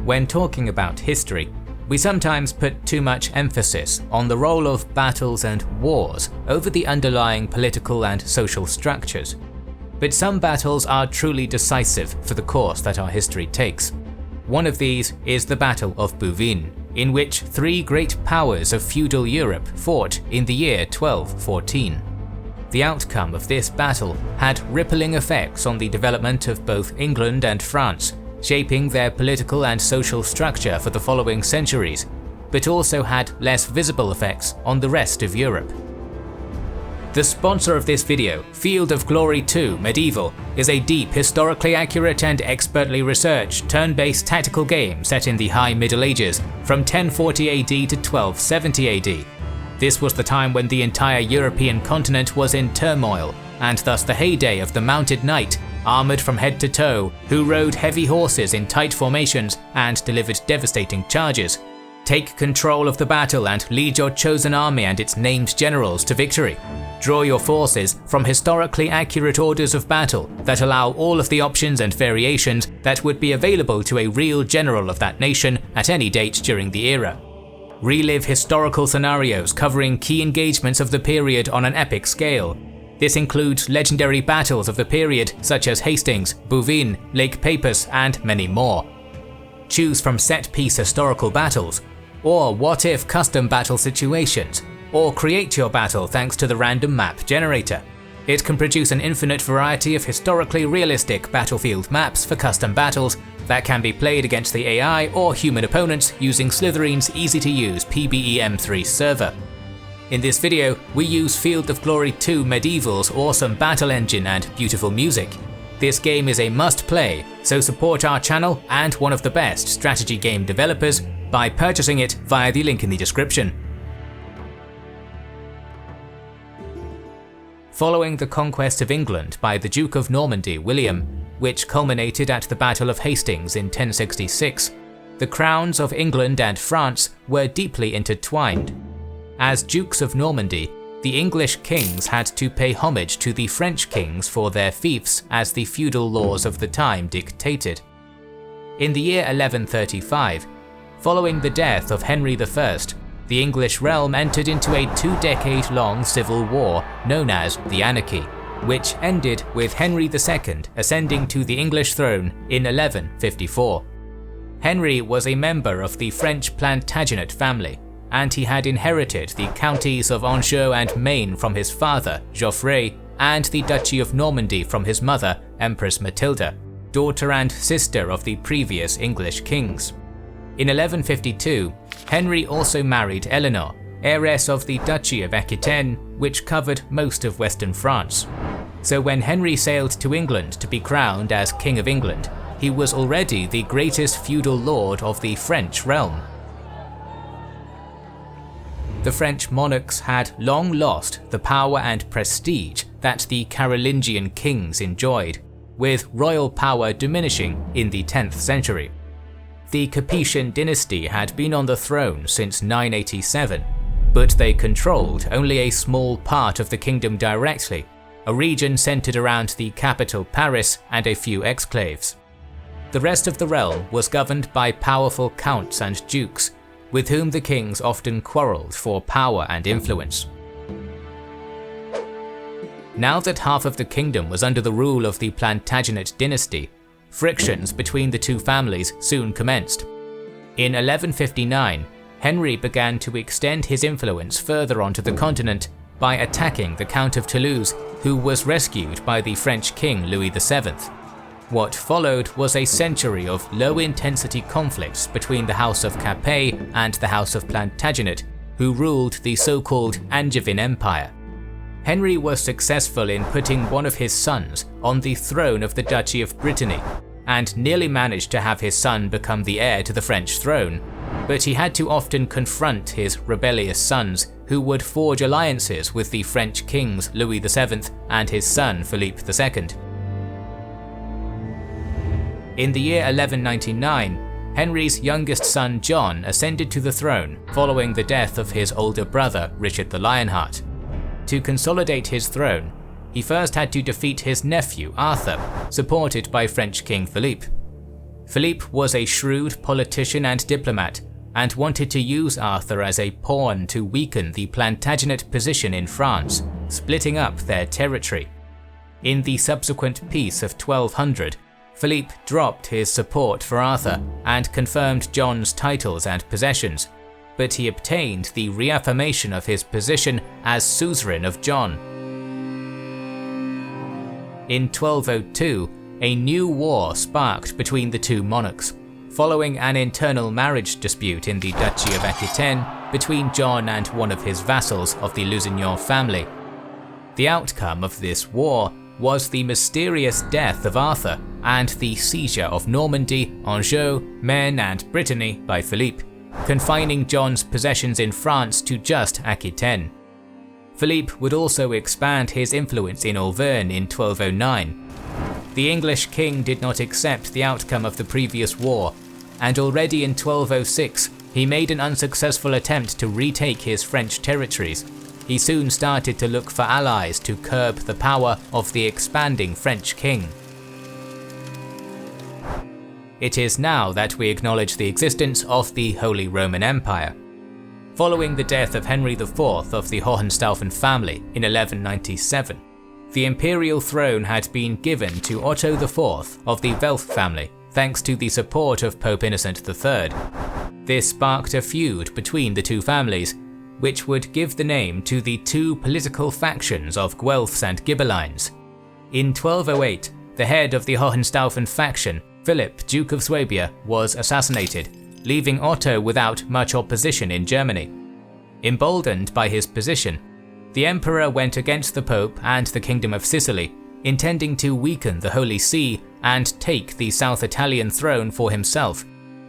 When talking about history, we sometimes put too much emphasis on the role of battles and wars over the underlying political and social structures. But some battles are truly decisive for the course that our history takes. One of these is the Battle of Bouvines, in which three great powers of feudal Europe fought in the year 1214. The outcome of this battle had rippling effects on the development of both England and France, shaping their political and social structure for the following centuries, but also had less visible effects on the rest of Europe. The sponsor of this video, Field of Glory 2 Medieval, is a deep, historically accurate and expertly researched turn-based tactical game set in the High Middle Ages from 1040 AD to 1270 AD. This was the time when the entire European continent was in turmoil, and thus the heyday of the mounted knight, armoured from head to toe, who rode heavy horses in tight formations and delivered devastating charges. Take control of the battle and lead your chosen army and its named generals to victory. Draw your forces from historically accurate orders of battle that allow all of the options and variations that would be available to a real general of that nation at any date during the era. Relive historical scenarios covering key engagements of the period on an epic scale. This includes legendary battles of the period such as Hastings, Bouvines, Lake Peipus, and many more. Choose from set-piece historical battles, or what-if custom battle situations, or create your battle thanks to the random map generator. It can produce an infinite variety of historically realistic battlefield maps for custom battles that can be played against the AI or human opponents using Slytherin's easy-to-use PBEM3 server. In this video, we use Field of Glory 2 Medieval's awesome battle engine and beautiful music. This game is a must-play, so support our channel and one of the best strategy game developers by purchasing it via the link in the description. Following the conquest of England by the Duke of Normandy William, which culminated at the Battle of Hastings in 1066, the crowns of England and France were deeply intertwined. As Dukes of Normandy, the English kings had to pay homage to the French kings for their fiefs as the feudal laws of the time dictated. In the year 1135, following the death of Henry I, the English realm entered into a 2-decade-long civil war known as the Anarchy, which ended with Henry II ascending to the English throne in 1154. Henry was a member of the French Plantagenet family, and he had inherited the counties of Anjou and Maine from his father, Geoffrey, and the Duchy of Normandy from his mother, Empress Matilda, daughter and sister of the previous English kings. In 1152, Henry also married Eleanor, heiress of the Duchy of Aquitaine, which covered most of western France. So when Henry sailed to England to be crowned as King of England, he was already the greatest feudal lord of the French realm. The French monarchs had long lost the power and prestige that the Carolingian kings enjoyed, with royal power diminishing in the 10th century. The Capetian dynasty had been on the throne since 987, but they controlled only a small part of the kingdom directly, a region centered around the capital Paris and a few exclaves. The rest of the realm was governed by powerful counts and dukes, with whom the kings often quarreled for power and influence. Now that half of the kingdom was under the rule of the Plantagenet dynasty, frictions between the two families soon commenced. In 1159, Henry began to extend his influence further onto the continent by attacking the Count of Toulouse, who was rescued by the French king Louis VII. What followed was a century of low-intensity conflicts between the House of Capet and the House of Plantagenet, who ruled the so-called Angevin Empire. Henry was successful in putting one of his sons on the throne of the Duchy of Brittany, and nearly managed to have his son become the heir to the French throne, but he had to often confront his rebellious sons, who would forge alliances with the French kings Louis VII and his son Philip II. In the year 1199, Henry's youngest son John ascended to the throne following the death of his older brother Richard the Lionheart. To consolidate his throne, he first had to defeat his nephew Arthur, supported by French King Philippe. Philippe was a shrewd politician and diplomat, and wanted to use Arthur as a pawn to weaken the Plantagenet position in France, splitting up their territory. In the subsequent peace of 1200, Philippe dropped his support for Arthur and confirmed John's titles and possessions, but he obtained the reaffirmation of his position as suzerain of John. In 1202, a new war sparked between the two monarchs, following an internal marriage dispute in the Duchy of Aquitaine between John and one of his vassals of the Lusignan family. The outcome of this war was the mysterious death of Arthur and the seizure of Normandy, Anjou, Maine and Brittany by Philippe, confining John's possessions in France to just Aquitaine. Philippe would also expand his influence in Auvergne in 1209. The English king did not accept the outcome of the previous war, and already in 1206 he made an unsuccessful attempt to retake his French territories. He soon started to look for allies to curb the power of the expanding French king. It is now that we acknowledge the existence of the Holy Roman Empire. Following the death of Henry IV of the Hohenstaufen family in 1197, the imperial throne had been given to Otto IV of the Welf family, thanks to the support of Pope Innocent III. This sparked a feud between the two families, which would give the name to the two political factions of Guelphs and Ghibellines. In 1208, the head of the Hohenstaufen faction, Philip, Duke of Swabia, was assassinated, leaving Otto without much opposition in Germany. Emboldened by his position, the emperor went against the Pope and the Kingdom of Sicily, intending to weaken the Holy See and take the South Italian throne for himself,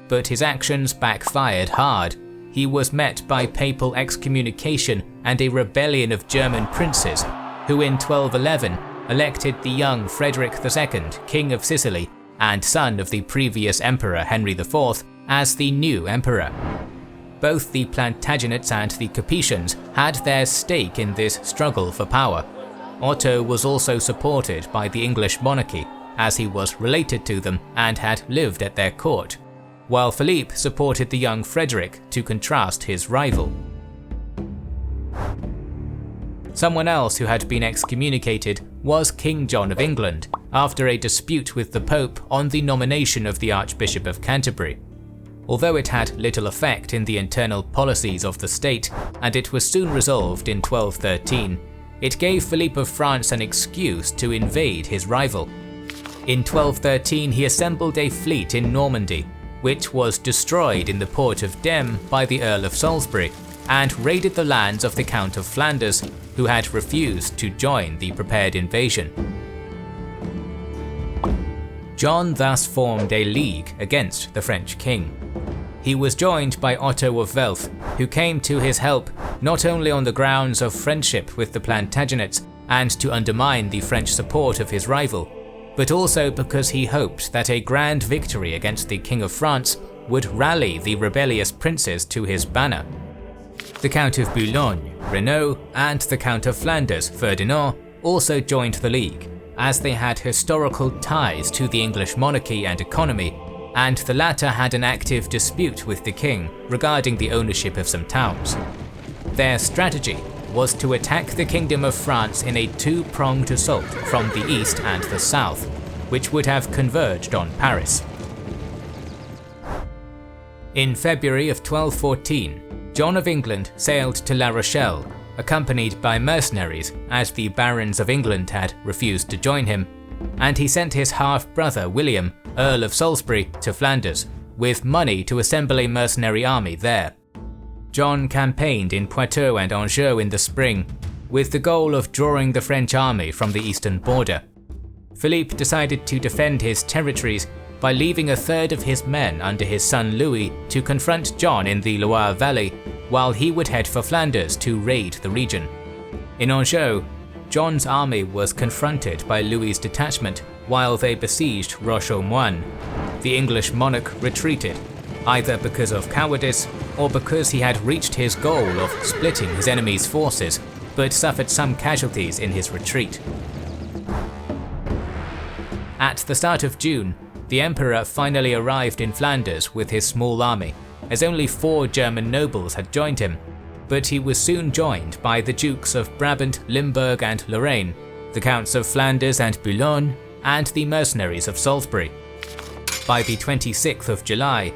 but his actions backfired hard. He was met by papal excommunication and a rebellion of German princes, who in 1211 elected the young Frederick II, King of Sicily and son of the previous emperor Henry IV, as the new emperor. Both the Plantagenets and the Capetians had their stake in this struggle for power. Otto was also supported by the English monarchy, as he was related to them and had lived at their court, while Philippe supported the young Frederick to contrast his rival. Someone else who had been excommunicated was King John of England, after a dispute with the Pope on the nomination of the Archbishop of Canterbury. Although it had little effect in the internal policies of the state, and it was soon resolved in 1213, it gave Philippe of France an excuse to invade his rival. In 1213 he assembled a fleet in Normandy, which was destroyed in the port of Dem by the Earl of Salisbury, and raided the lands of the Count of Flanders, who had refused to join the prepared invasion. John thus formed a league against the French king. He was joined by Otto of Welf, who came to his help not only on the grounds of friendship with the Plantagenets and to undermine the French support of his rival, but also because he hoped that a grand victory against the King of France would rally the rebellious princes to his banner. The Count of Boulogne, Renaud, and the Count of Flanders, Ferdinand, also joined the League, as they had historical ties to the English monarchy and economy, and the latter had an active dispute with the king regarding the ownership of some towns. Their strategy was to attack the Kingdom of France in a two-pronged assault from the east and the south, which would have converged on Paris. In February of 1214, John of England sailed to La Rochelle, accompanied by mercenaries, as the barons of England had refused to join him, and he sent his half-brother William, Earl of Salisbury, to Flanders, with money to assemble a mercenary army there. John campaigned in Poitou and Anjou in the spring, with the goal of drawing the French army from the eastern border. Philippe decided to defend his territories by leaving a third of his men under his son Louis to confront John in the Loire Valley, while he would head for Flanders to raid the region. In Anjou, John's army was confronted by Louis's detachment while they besieged Roche-aux-Moines. The English monarch retreated, either because of cowardice or because he had reached his goal of splitting his enemy's forces, but suffered some casualties in his retreat. At the start of June, the Emperor finally arrived in Flanders with his small army, as only 4 German nobles had joined him, but he was soon joined by the Dukes of Brabant, Limburg and Lorraine, the Counts of Flanders and Boulogne, and the mercenaries of Salisbury. By the 26th of July,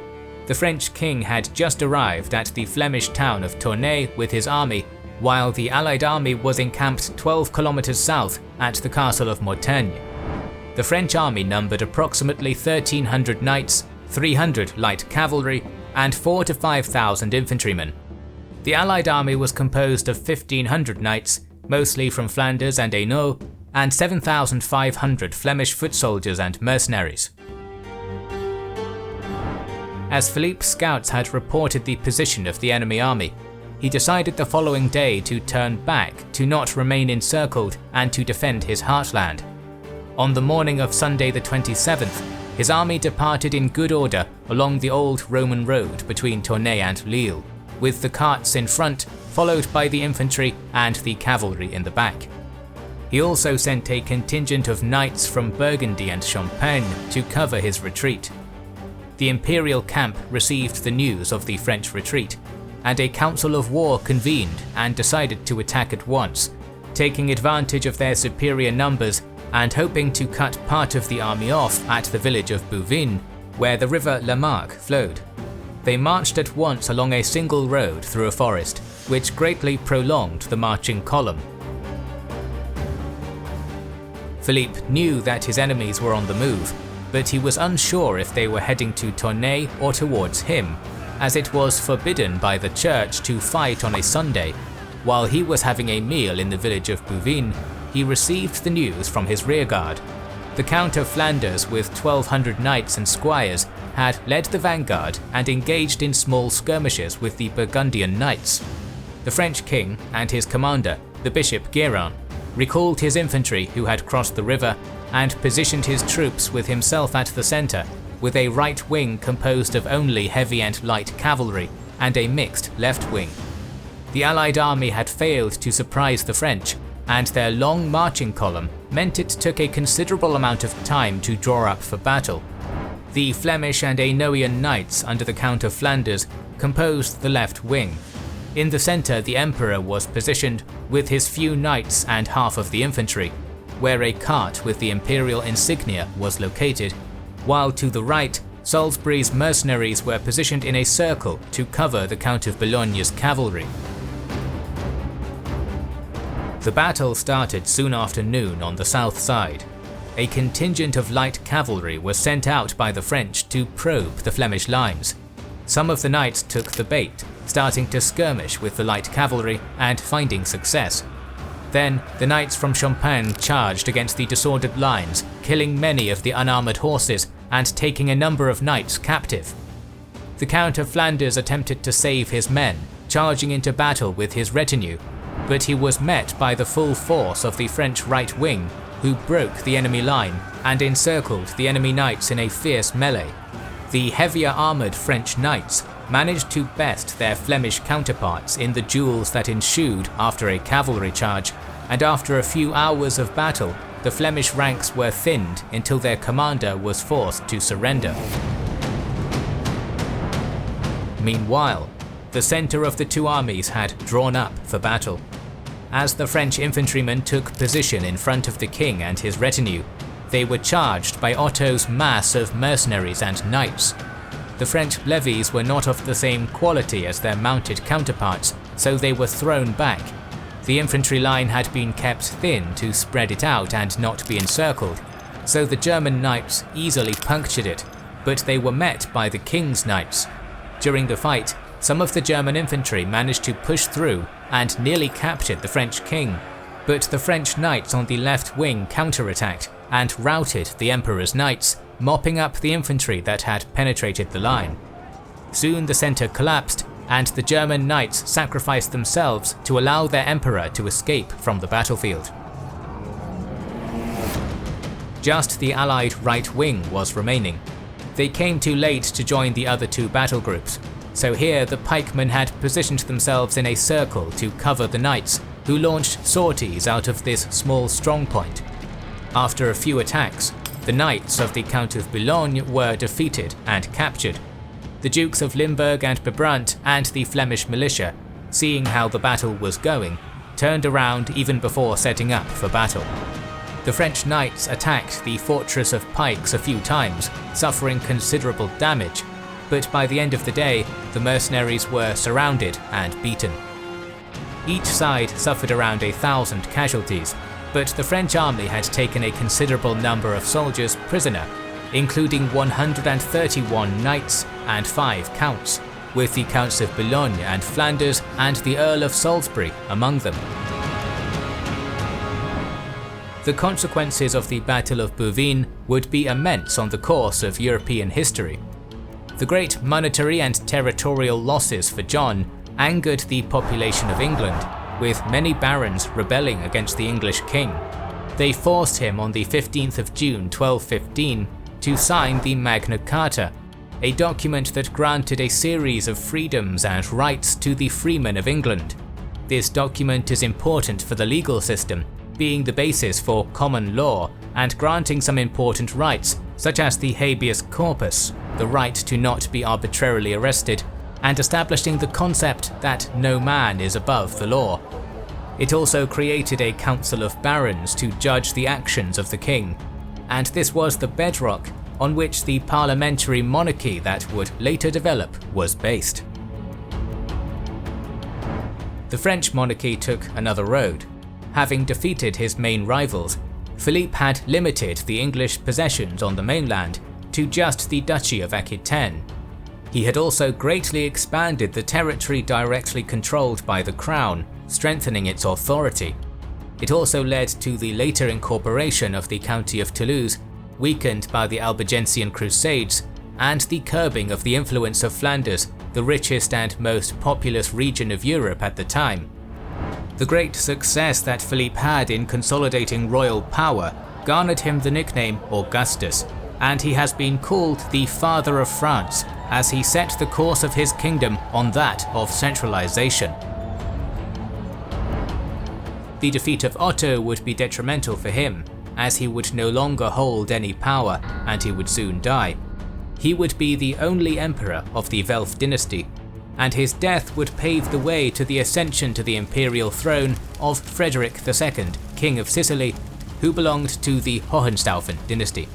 the French king had just arrived at the Flemish town of Tournai with his army, while the Allied army was encamped 12 kilometers south at the castle of Mortagne. The French army numbered approximately 1,300 knights, 300 light cavalry, and 4,000 to 5,000 infantrymen. The Allied army was composed of 1,500 knights, mostly from Flanders and Hainaut, and 7,500 Flemish foot soldiers and mercenaries. As Philippe's scouts had reported the position of the enemy army, he decided the following day to turn back to not remain encircled and to defend his heartland. On the morning of Sunday the 27th, his army departed in good order along the old Roman road between Tournai and Lille, with the carts in front, followed by the infantry and the cavalry in the back. He also sent a contingent of knights from Burgundy and Champagne to cover his retreat. The imperial camp received the news of the French retreat, and a council of war convened and decided to attack at once, taking advantage of their superior numbers and hoping to cut part of the army off at the village of Bouvines, where the river La Marque flowed. They marched at once along a single road through a forest, which greatly prolonged the marching column. Philippe knew that his enemies were on the move, but he was unsure if they were heading to Tournai or towards him, as it was forbidden by the church to fight on a Sunday. While he was having a meal in the village of Bouvines, he received the news from his rearguard. The Count of Flanders with 1,200 knights and squires had led the vanguard and engaged in small skirmishes with the Burgundian knights. The French king and his commander, the Bishop Guérin, recalled his infantry who had crossed the river and positioned his troops with himself at the centre, with a right wing composed of only heavy and light cavalry and a mixed left wing. The Allied army had failed to surprise the French, and their long marching column meant it took a considerable amount of time to draw up for battle. The Flemish and Hainautian knights under the Count of Flanders composed the left wing. In the centre, the Emperor was positioned with his few knights and half of the infantry, where a cart with the imperial insignia was located, while to the right, Salisbury's mercenaries were positioned in a circle to cover the Count of Boulogne's cavalry. The battle started soon after noon on the south side. A contingent of light cavalry was sent out by the French to probe the Flemish lines. Some of the knights took the bait, starting to skirmish with the light cavalry and finding success. Then the knights from Champagne charged against the disordered lines, killing many of the unarmoured horses and taking a number of knights captive. The Count of Flanders attempted to save his men, charging into battle with his retinue, but he was met by the full force of the French right wing, who broke the enemy line and encircled the enemy knights in a fierce melee. The heavier armoured French knights managed to best their Flemish counterparts in the duels that ensued after a cavalry charge, and after a few hours of battle, the Flemish ranks were thinned until their commander was forced to surrender. Meanwhile, the centre of the two armies had drawn up for battle. As the French infantrymen took position in front of the king and his retinue, they were charged by Otto's mass of mercenaries and knights. The French levies were not of the same quality as their mounted counterparts, so they were thrown back. The infantry line had been kept thin to spread it out and not be encircled, so the German knights easily punctured it, but they were met by the king's knights. During the fight, some of the German infantry managed to push through and nearly captured the French king, but the French knights on the left wing counterattacked and routed the Emperor's knights, mopping up the infantry that had penetrated the line. Soon the centre collapsed, and the German knights sacrificed themselves to allow their emperor to escape from the battlefield. Just the Allied right wing was remaining. They came too late to join the other two battle groups, so here the pikemen had positioned themselves in a circle to cover the knights, who launched sorties out of this small strongpoint. After a few attacks, The knights of the Count of Boulogne were defeated and captured. The Dukes of Limburg and Brabant and the Flemish militia, seeing how the battle was going, turned around even before setting up for battle. The French knights attacked the fortress of pikes a few times, suffering considerable damage, but by the end of the day, the mercenaries were surrounded and beaten. Each side suffered around 1,000 casualties, but the French army had taken a considerable number of soldiers prisoner, including 131 knights and 5 counts, with the Counts of Boulogne and Flanders and the Earl of Salisbury among them. The consequences of the Battle of Bouvines would be immense on the course of European history. The great monetary and territorial losses for John angered the population of England, with many barons rebelling against the English king. They forced him on the 15th of June 1215 to sign the Magna Carta, a document that granted a series of freedoms and rights to the freemen of England. This document is important for the legal system, being the basis for common law and granting some important rights such as the habeas corpus, the right to not be arbitrarily arrested, and establishing the concept that no man is above the law. It also created a council of barons to judge the actions of the king, and this was the bedrock on which the parliamentary monarchy that would later develop was based. The French monarchy took another road. Having defeated his main rivals, Philippe had limited the English possessions on the mainland to just the Duchy of Aquitaine. He had also greatly expanded the territory directly controlled by the crown, strengthening its authority. It also led to the later incorporation of the County of Toulouse, weakened by the Albigensian Crusades, and the curbing of the influence of Flanders, the richest and most populous region of Europe at the time. The great success that Philippe had in consolidating royal power garnered him the nickname Augustus, and he has been called the Father of France as he set the course of his kingdom on that of centralization. The defeat of Otto would be detrimental for him, as he would no longer hold any power and he would soon die. He would be the only emperor of the Welf dynasty, and his death would pave the way to the ascension to the imperial throne of Frederick II, King of Sicily, who belonged to the Hohenstaufen dynasty.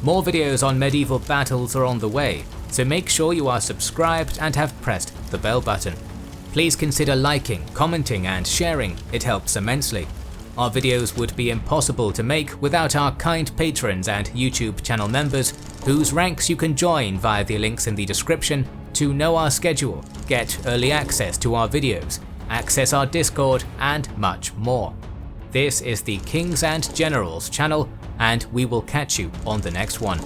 More videos on medieval battles are on the way, so make sure you are subscribed and have pressed the bell button. Please consider liking, commenting and sharing, it helps immensely. Our videos would be impossible to make without our kind patrons and YouTube channel members, whose ranks you can join via the links in the description to know our schedule, get early access to our videos, access our Discord, and much more. This is the Kings and Generals channel, and we will catch you on the next one.